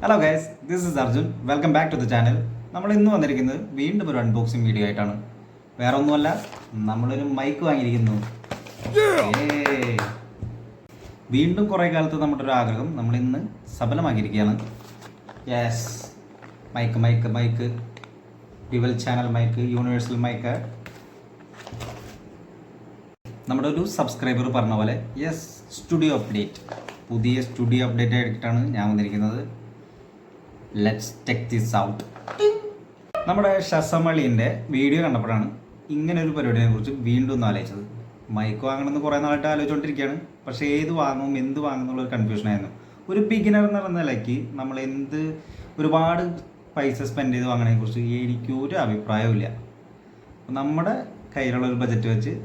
Hello guys, this is Arjun. Welcome back to the channel. നമ്മൾ ഇന്ന് വന്നിരിക്കുന്നത് വീണ്ടും ഒരു അൺബോക്സിങ് വീഡിയോ ആയിട്ടാണ്. വേറെ ഒന്നുമല്ല, നമ്മളൊരു മൈക്ക് വാങ്ങിയിരിക്കുന്നു. വീണ്ടും കുറേ കാലത്ത് നമ്മുടെ ഒരു ആഗ്രഹം നമ്മൾ ഇന്ന് സഫലമാക്കിയിരിക്കുകയാണ്. Yes, mic dual channel mic, universal mic. നമ്മുടെ ഒരു സബ്സ്ക്രൈബർ പറഞ്ഞ പോലെ യെസ്, സ്റ്റുഡിയോ അപ്ഡേറ്റ്, പുതിയ സ്റ്റുഡിയോ അപ്ഡേറ്റ് ആയിട്ടാണ് ഞാൻ വന്നിരിക്കുന്നത്. Let's check this out. നമ്മുടെ ഷസമളിൻ്റെ വീഡിയോ കണ്ടപ്പോഴാണ് ഇങ്ങനെ ഒരു പരിപാടിയെ കുറിച്ച് വീണ്ടും ഒന്ന് ആലോചിച്ചത്. മൈക്ക് വാങ്ങണമെന്ന് കുറേ നാളായിട്ട് ആലോചിച്ചുകൊണ്ടിരിക്കുകയാണ്. പക്ഷേ ഏത് വാങ്ങും എന്ത് വാങ്ങും എന്നുള്ളൊരു കൺഫ്യൂഷനായിരുന്നു. ഒരു ബിഗിനർ എന്നുള്ള നിലയ്ക്ക് നമ്മൾ ഒരുപാട് പൈസ സ്പെൻഡ് ചെയ്ത് വാങ്ങണതിനെ കുറിച്ച് എനിക്കൊരു അഭിപ്രായമില്ല. നമ്മുടെ കയ്യിലുള്ള ഒരു ബജറ്റ് വെച്ച്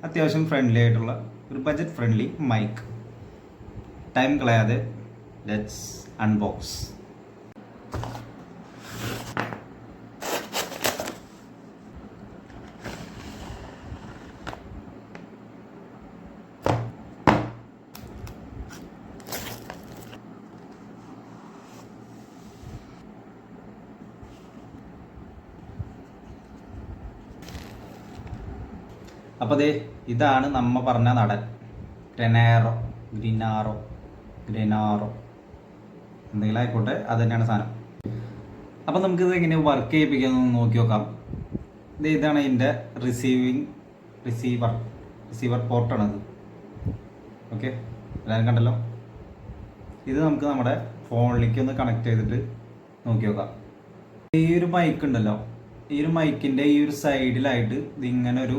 അത്യാവശ്യം ഫ്രണ്ട്ലി ആയിട്ടുള്ള ഒരു ബജറ്റ് ഫ്രണ്ട്ലി മൈക്ക്. ടൈം കളയാതെ ലെറ്റ്സ് അൺബോക്സ്. അപ്പോൾ ദേ ഇതാണ് നമ്മ പറഞ്ഞ നടൻ. ഗ്രെനാറോ എന്തെങ്കിലും ആയിക്കോട്ടെ, അത് തന്നെയാണ് സാധനം. അപ്പം നമുക്കിത് എങ്ങനെ വർക്ക് ചെയ്യിപ്പിക്കാമെന്ന് നോക്കി നോക്കാം. ഇതാണ് ഇതിൻ്റെ റിസീവർ പോർട്ടാണത്. ഓക്കെ, എല്ലാവരും കണ്ടല്ലോ. ഇത് നമുക്ക് നമ്മുടെ ഫോണിലേക്ക് ഒന്ന് കണക്ട് ചെയ്തിട്ട് നോക്കി നോക്കാം. ഈ ഒരു മൈക്ക് ഉണ്ടല്ലോ, ഈ ഒരു മൈക്കിൻ്റെ ഈ ഒരു സൈഡിലായിട്ട് ഇതിങ്ങനെ ഒരു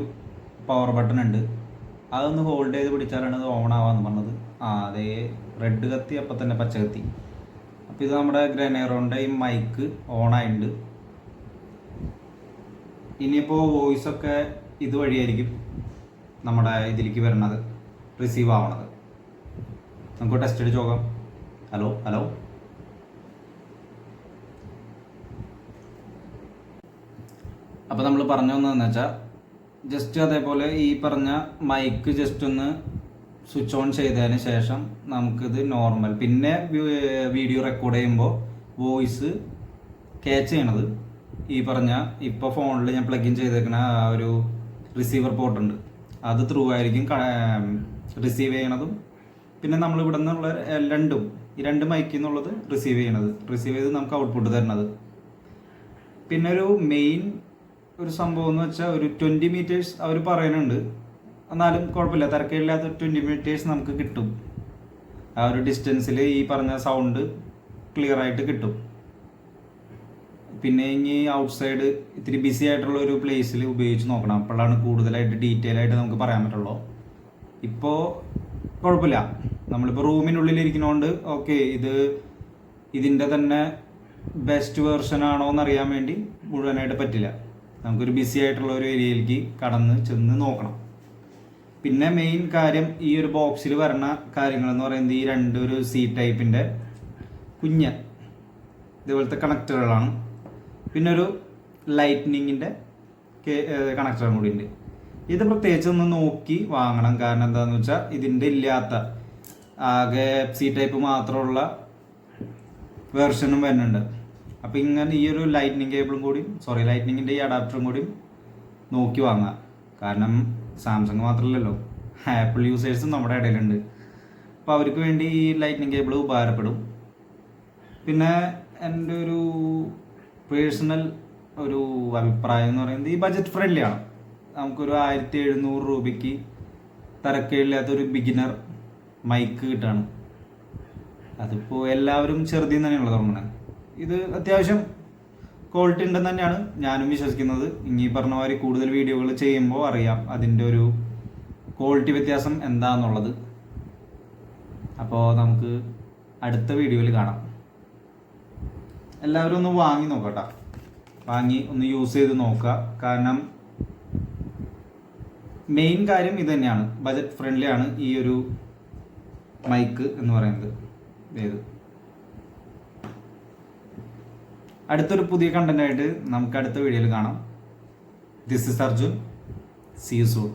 പവർ ബട്ടൺ ഉണ്ട്. അതൊന്ന് ഹോൾഡ് ചെയ്ത് പിടിച്ചാലാണ് ഇത് ഓൺ ആവാന്ന് പറഞ്ഞത്. അതേ റെഡ് കത്തി, അപ്പം തന്നെ പച്ച കത്തി. അപ്പോൾ ഇത് നമ്മുടെ ഗ്രെനാറോൻ്റെ ഈ മൈക്ക് ഓണായിട്ടുണ്ട്. ഇനിയിപ്പോൾ വോയിസൊക്കെ ഇതുവഴിയായിരിക്കും നമ്മുടെ ഇതിലേക്ക് വരുന്നത്, റിസീവ് ആവണത്. നമുക്ക് ടെസ്റ്റ് അടിച്ച് നോക്കാം. ഹലോ. അപ്പോൾ നമ്മൾ പറഞ്ഞു വന്നതെന്ന് വെച്ചാൽ, ജസ്റ്റ് അതേപോലെ ഈ പറഞ്ഞ മൈക്ക് ജസ്റ്റ് ഒന്ന് സ്വിച്ച് ഓൺ ചെയ്തതിന് ശേഷം നമുക്കിത് നോർമൽ, പിന്നെ വീഡിയോ റെക്കോർഡ് ചെയ്യുമ്പോൾ വോയിസ് ക്യാച്ച് ചെയ്യണത് ഈ പറഞ്ഞ ഇപ്പോൾ ഫോണിൽ ഞാൻ പ്ലഗ് ഇൻ ചെയ്തേക്കുന്ന ആ ഒരു റിസീവർ പോർട്ടുണ്ട്, അത് ത്രൂ ആയിരിക്കും റിസീവ് ചെയ്യണതും. പിന്നെ നമ്മൾ ഇവിടെ നിന്നുള്ള ഈ രണ്ട് മൈക്കിൽ നിന്നുള്ളത് റിസീവ് ചെയ്ത് നമുക്ക് ഔട്ട്പുട്ട് തരണത്. പിന്നെ ഒരു മെയിൻ ഒരു സംഭവം എന്ന് വെച്ചാൽ ഒരു 20 മീറ്റേഴ്സ് അവർ പറയുന്നുണ്ട്. എന്നാലും കുഴപ്പമില്ല, തിരക്കില്ലാത്ത 20 മീറ്റേഴ്സ് നമുക്ക് കിട്ടും. ആ ഒരു ഡിസ്റ്റൻസിൽ ഈ പറഞ്ഞ സൗണ്ട് ക്ലിയർ ആയിട്ട് കിട്ടും. പിന്നെ ഇനി ഔട്ട്സൈഡ് ഇത്തിരി ബിസി ആയിട്ടുള്ള ഒരു പ്ലേസിൽ ഉപയോഗിച്ച് നോക്കണം. അപ്പോഴാണ് കൂടുതലായിട്ട് ഡീറ്റെയിൽ ആയിട്ട് നമുക്ക് പറയാൻ പറ്റുള്ളൂ. ഇപ്പോൾ കുഴപ്പമില്ല, നമ്മളിപ്പോൾ റൂമിനുള്ളിലിരിക്കുന്നതുകൊണ്ട് ഓക്കെ, ഇതിൻ്റെ തന്നെ ബെസ്റ്റ് വേർഷൻ ആണോ എന്നറിയാൻ വേണ്ടി മുഴുവനായിട്ട് പറ്റില്ല. നമുക്കൊരു ബിസി ആയിട്ടുള്ള ഒരു ഏരിയയിലേക്ക് ചെന്ന് നോക്കണം. പിന്നെ മെയിൻ കാര്യം, ഈ ഒരു ബോക്സിൽ വരുന്ന കാര്യങ്ങളെന്ന് പറയുന്നത് ഈ ഒരു സി ടൈപ്പിൻ്റെ ഇതുപോലത്തെ കണക്ടറുകളാണ്. പിന്നെ ഒരു ലൈറ്റ്നിങ്ങിൻ്റെ കണക്ടറും കൂടി ഉണ്ട്. ഇത് പ്രത്യേകിച്ച് ഒന്ന് നോക്കി വാങ്ങണം. കാരണം എന്താണെന്ന് വെച്ചാൽ ഇതിൻ്റെ ഇല്ലാത്ത ആകെ സി ടൈപ്പ് മാത്രമുള്ള വേർഷനും വരുന്നുണ്ട്. അപ്പോൾ ഇങ്ങനെ ഈ ഒരു ലൈറ്റ്നിങ്ങിൻ്റെ ഈ അഡാപ്റ്ററും കൂടി നോക്കി വാങ്ങാം. കാരണം സാംസങ് മാത്രമല്ലല്ലോ, ആപ്പിൾ യൂസേഴ്സും നമ്മുടെ ഇടയിലുണ്ട്. അപ്പോൾ അവർക്ക് വേണ്ടി ഈ ലൈറ്റ്നിങ് കേബിൾ ഉപകാരപ്പെടും. പിന്നെ എൻ്റെ ഒരു പേഴ്സണൽ ഒരു അഭിപ്രായം എന്ന് പറയുന്നത്, ഈ ബജറ്റ് ഫ്രണ്ട്ലി ആണ്. നമുക്കൊരു 1700 രൂപയ്ക്ക് തരക്കേടില്ലാത്തൊരു ബിഗിനർ മൈക്ക് കിട്ടുകയാണ്. അതിപ്പോൾ എല്ലാവരും ചെറുതിൽ തന്നെയാണല്ലോ തുടങ്ങുന്നത്. ഇത് അത്യാവശ്യം ക്വാളിറ്റി ഉണ്ടെന്ന് തന്നെയാണ് ഞാനും വിശ്വസിക്കുന്നത്. ഇനി പറഞ്ഞ മാതിരി കൂടുതൽ വീഡിയോകൾ ചെയ്യുമ്പോൾ അറിയാം അതിൻ്റെ ഒരു ക്വാളിറ്റി വ്യത്യാസം എന്താണെന്നുള്ളത്. അപ്പോൾ നമുക്ക് അടുത്ത വീഡിയോയിൽ കാണാം. എല്ലാവരും ഒന്ന് വാങ്ങി നോക്കട്ടോ, വാങ്ങി ഒന്ന് യൂസ് ചെയ്ത് നോക്കുക. കാരണം മെയിൻ കാര്യം ഇത് തന്നെയാണ്, ബജറ്റ് ഫ്രണ്ട്ലി ആണ് ഈ ഒരു മൈക്ക് എന്ന് പറയുന്നത്. അടുത്തൊരു പുതിയ കണ്ടന്റ് ആയിട്ട് നമുക്ക് അടുത്ത വീഡിയോയിൽ കാണാം. This is Arjun. See you soon.